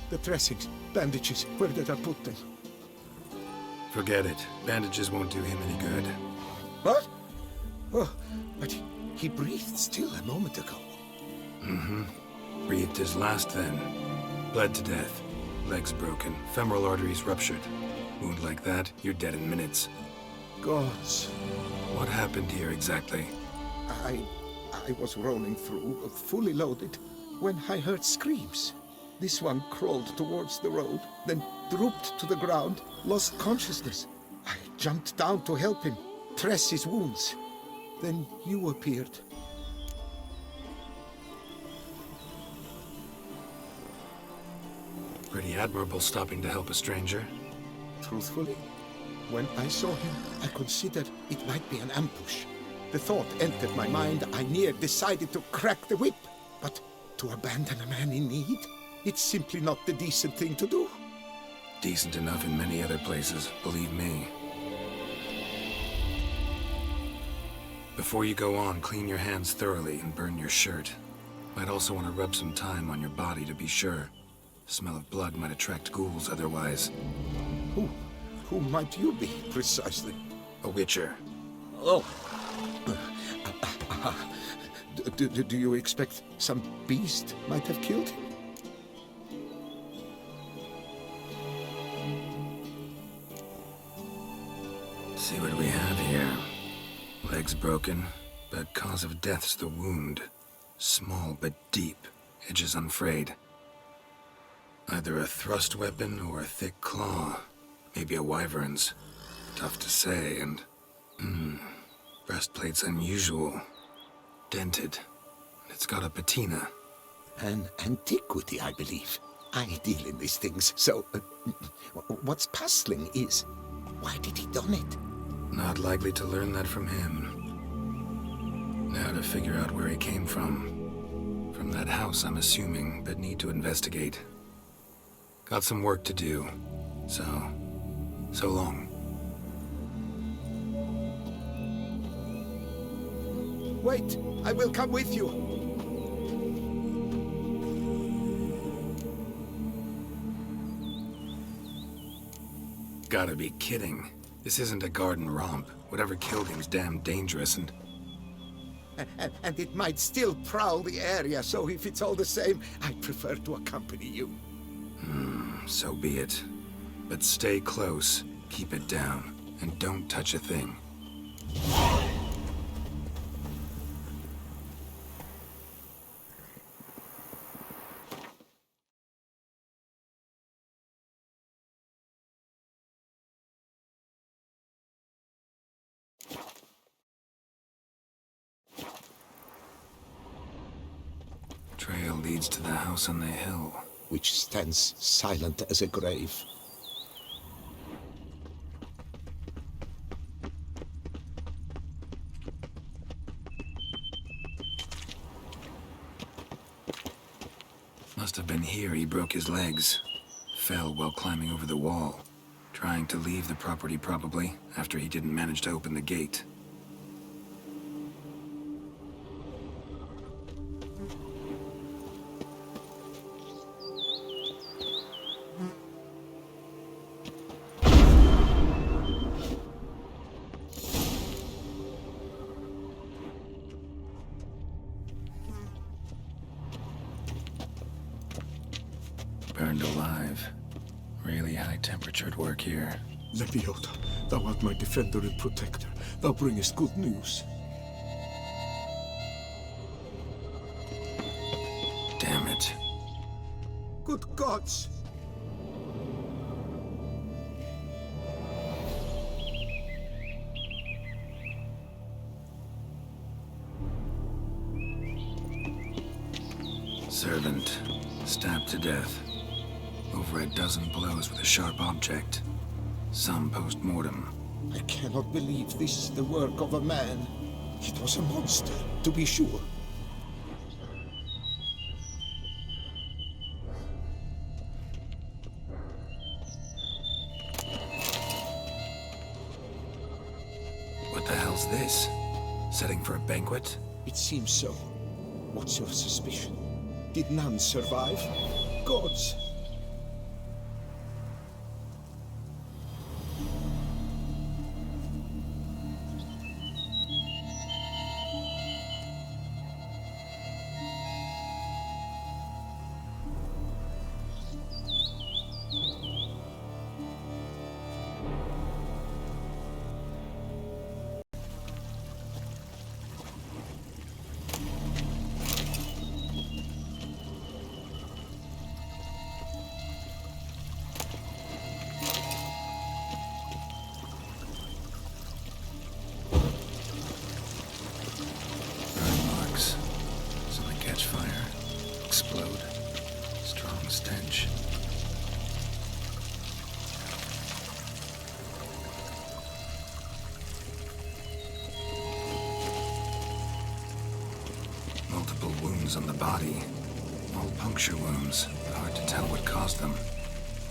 The dressings, bandages, where did I put them? Forget it. Bandages won't do him any good. What? Oh, but he breathed still a moment ago. Mm-hmm. Breathed his last then. Bled to death. Legs broken. Femoral arteries ruptured. Wound like that, you're dead in minutes. Gods. What happened here exactly? I was rolling through, fully loaded, when I heard screams. This one crawled towards the road, then drooped to the ground, lost consciousness. I jumped down to help him, dress his wounds. Then you appeared. Pretty admirable stopping to help a stranger. Truthfully, when I saw him, I considered it might be an ambush. The thought entered my mind, I near decided to crack the whip. But to abandon a man in need? It's simply not the decent thing to do. Decent enough in many other places, believe me. Before you go on, clean your hands thoroughly and burn your shirt. Might also want to rub some thyme on your body to be sure. The smell of blood might attract ghouls otherwise. Who might you be, precisely? A witcher. Oh. Do you expect some beast might have killed him? See what we have here. Legs broken, but cause of death's the wound. Small but deep, edges unfrayed. Either a thrust weapon or a thick claw. Maybe a wyvern's. Tough to say, and... breastplate's unusual. Dented. It's got a patina. An antiquity, I believe. I deal in these things, so... what's puzzling is... why did he done it? Not likely to learn that from him. Now to figure out where he came from. From that house, I'm assuming, but need to investigate. Got some work to do. So long. Wait, I will come with you. Gotta be kidding. This isn't a garden romp. Whatever killed him's damn dangerous and it might still prowl the area, so if it's all the same, I prefer to accompany you. So be it. But stay close, keep it down, and don't touch a thing. Trail leads to the house on the hill. Which stands silent as a grave. Must have been here he broke his legs. Fell while climbing over the wall. Trying to leave the property probably, after he didn't manage to open the gate. Burned alive. Really high-temperatured work here. Leviota, thou art my defender and protector. Thou bringest good news. Damn it. Good gods! Servant. Stabbed to death. Over a dozen blows with a sharp object. Some post-mortem. I cannot believe this is the work of a man. It was a monster, to be sure. What the hell's this? Setting for a banquet? It seems so. What's your suspicion? Did none survive? Gods! stench. Multiple wounds on the body. All puncture wounds, but hard to tell what caused them.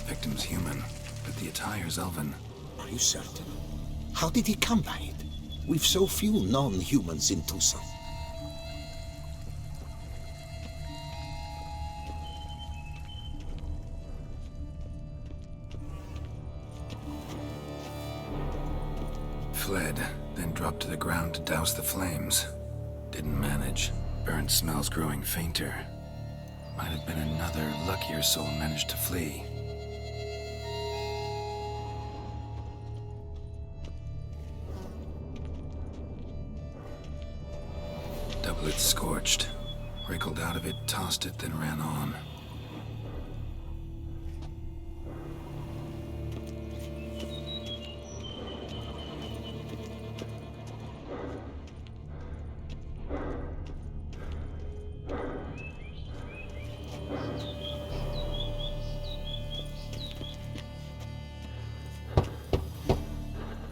Victim's human, but the attire's elven. Are you certain? How did he come by it? We've so few non-humans in Tucson. Fled, then dropped to the ground to douse the flames. Didn't manage. Burnt smells growing fainter. Might have been another luckier soul managed to flee. Doublet scorched. Wriggled out of it, tossed it, then ran on.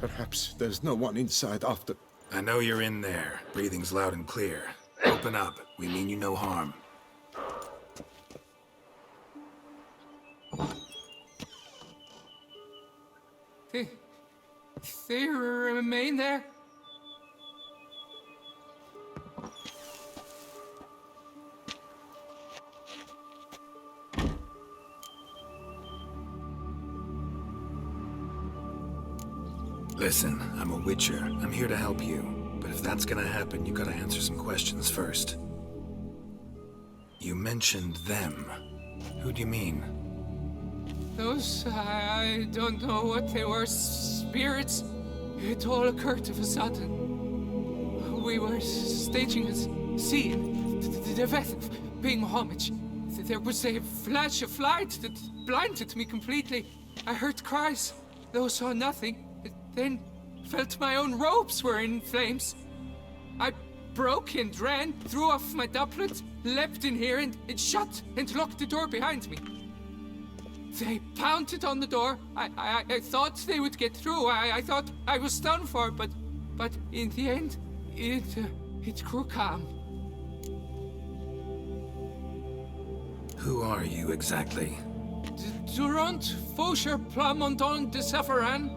Perhaps there's no one inside after... I know you're in there. Breathing's loud and clear. Open up. We mean you no harm. They remain there? Listen, I'm a witcher. I'm here to help you. But if that's gonna happen, you gotta answer some questions first. You mentioned them. Who do you mean? Those, I don't know what they were. Spirits. It all occurred of a sudden. We were staging a scene. The death of being homage. There was a flash of light that blinded me completely. I heard cries, though saw nothing. Then felt my own robes were in flames. I broke and ran, threw off my doublet, leapt in here and it shut and locked the door behind me. They pounded on the door. I thought they would get through. I thought I was done for, but in the end, it grew calm. Who are you exactly? Durant Faucher Plamondon de Savarin,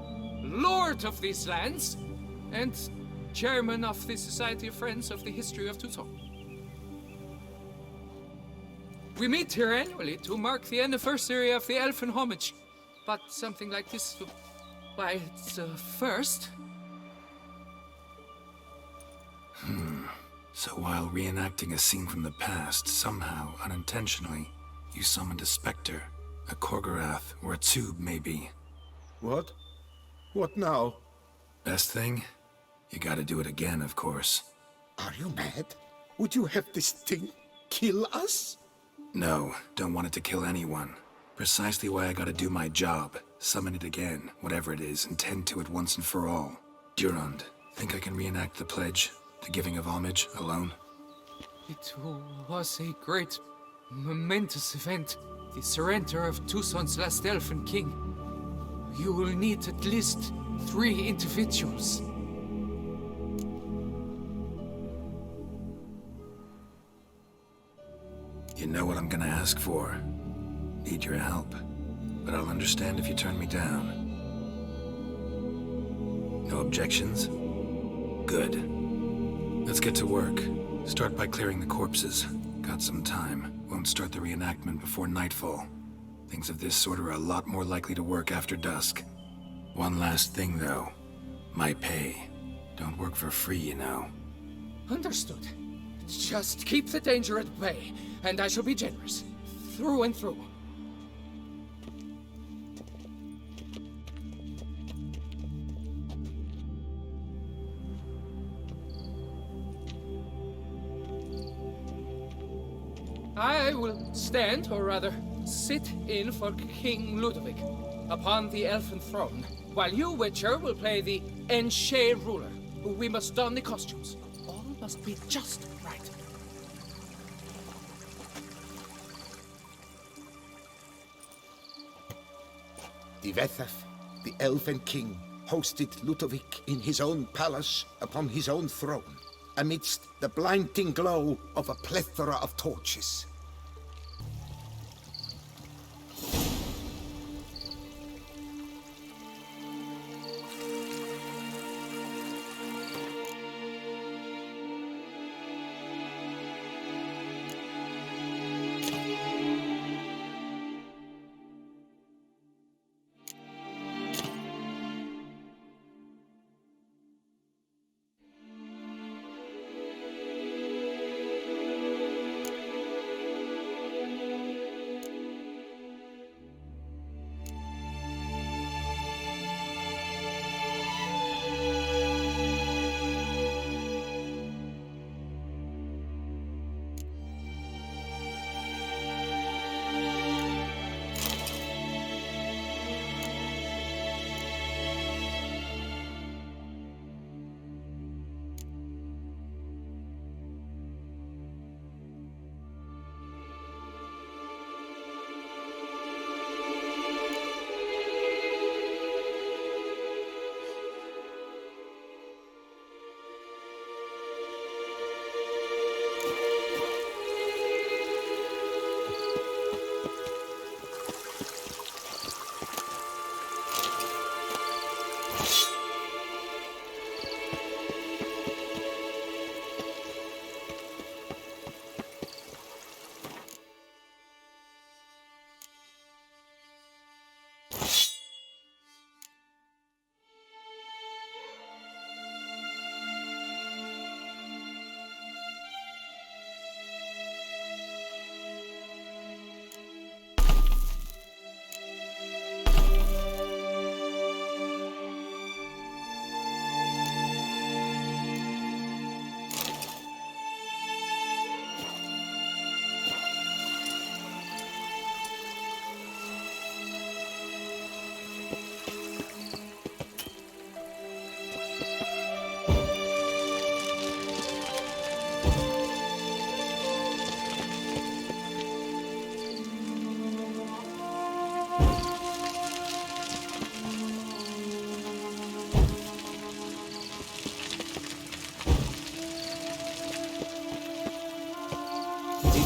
Lord of these lands, and Chairman of the Society of Friends of the History of Tucson. We meet here annually to mark the anniversary of the Elfin Homage, but something like this, why, it's a first. So while reenacting a scene from the past, somehow, unintentionally, you summoned a specter, a Korgorath, or a tube, maybe. What? What now? Best thing? You gotta do it again, of course. Are you mad? Would you have this thing kill us? No, don't want it to kill anyone. Precisely why I gotta do my job. Summon it again, whatever it is, and tend to it once and for all. Durand, think I can reenact the pledge, the giving of homage, alone? It was a great, momentous event. The surrender of Tucson's last elfin king. You will need at least 3 individuals. You know what I'm gonna ask for. Need your help. But I'll understand if you turn me down. No objections? Good. Let's get to work. Start by clearing the corpses. Got some time. Won't start the reenactment before nightfall. Things of this sort are a lot more likely to work after dusk. One last thing, though. My pay. Don't work for free, you know. Understood. Just keep the danger at bay, and I shall be generous. Through and through. I will stand, or rather, sit in for King Ludovic upon the elfin throne, while you, Witcher, will play the Enche ruler. We must don the costumes. All must be just right. Divethef, the elven king, hosted Ludovic in his own palace upon his own throne, amidst the blinding glow of a plethora of torches.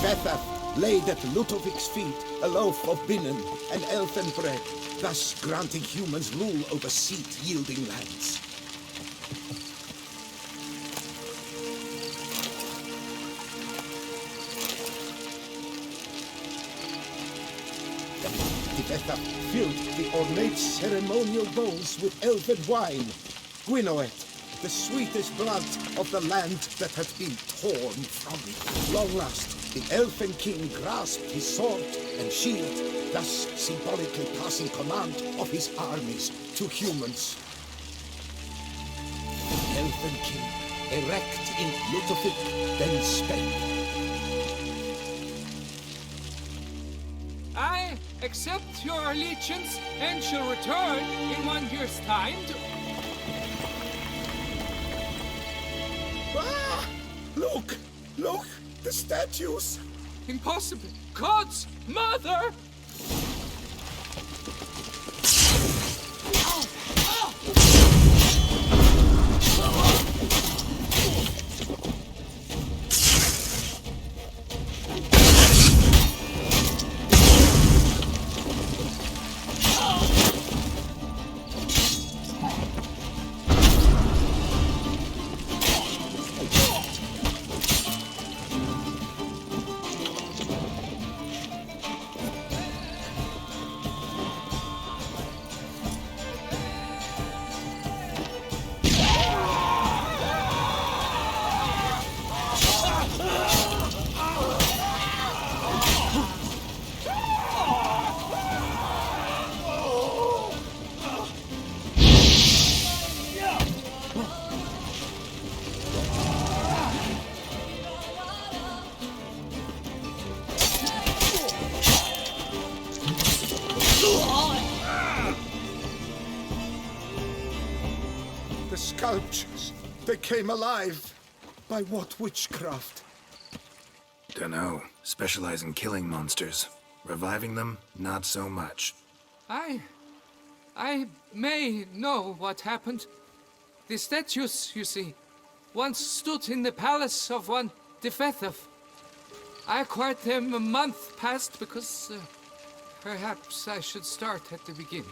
Divethef laid at Ludovic's feet a loaf of binnen and elfin bread, thus granting humans rule over seat-yielding lands. Divethef filled the ornate ceremonial bowls with elfin wine, Gwinoet, the sweetest blood of the land that had been torn from it. Long last, the elfin king grasped his sword and shield, thus symbolically passing command of his armies to humans. The elfin king, erect in Ludovic, then spake. I accept your allegiance and shall return in 1 year's time to... Ah! Look! Look! The statues! Impossible! God's mother! The sculptures, they came alive. By what witchcraft? Dunno. Specialize in killing monsters. Reviving them, not so much. I I may know what happened. The statues, you see, once stood in the palace of one Defethov. I acquired them a month past because perhaps I should start at the beginning.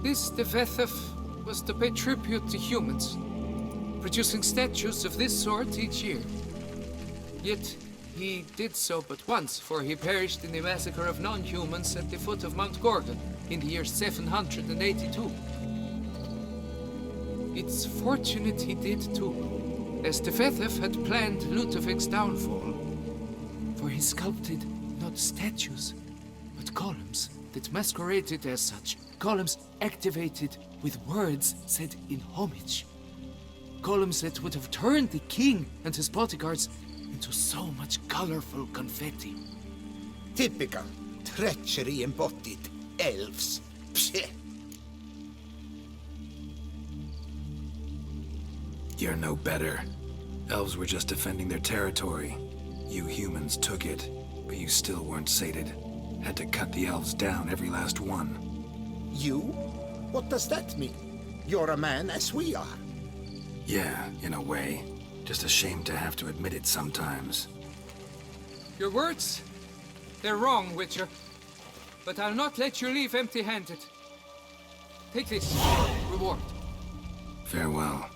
This Defethov was to pay tribute to humans, producing statues of this sort each year. Yet he did so but once, for he perished in the massacre of non-humans at the foot of Mount Gorgon in the year 782. It's fortunate he did too, as Defethov had planned Ludovic's downfall. For he sculpted not statues, but columns that masqueraded as such. Columns activated with words said in homage. Columns that would have turned the king and his bodyguards into so much colorful confetti. Typical treachery embodied elves. Psheh. You're no better. Elves were just defending their territory. You humans took it, but you still weren't sated. Had to cut the elves down, every last one. You? What does that mean? You're a man as we are. Yeah, in a way. Just ashamed to have to admit it sometimes. Your words? They're wrong, Witcher. But I'll not let you leave empty-handed. Take this. Reward. Farewell.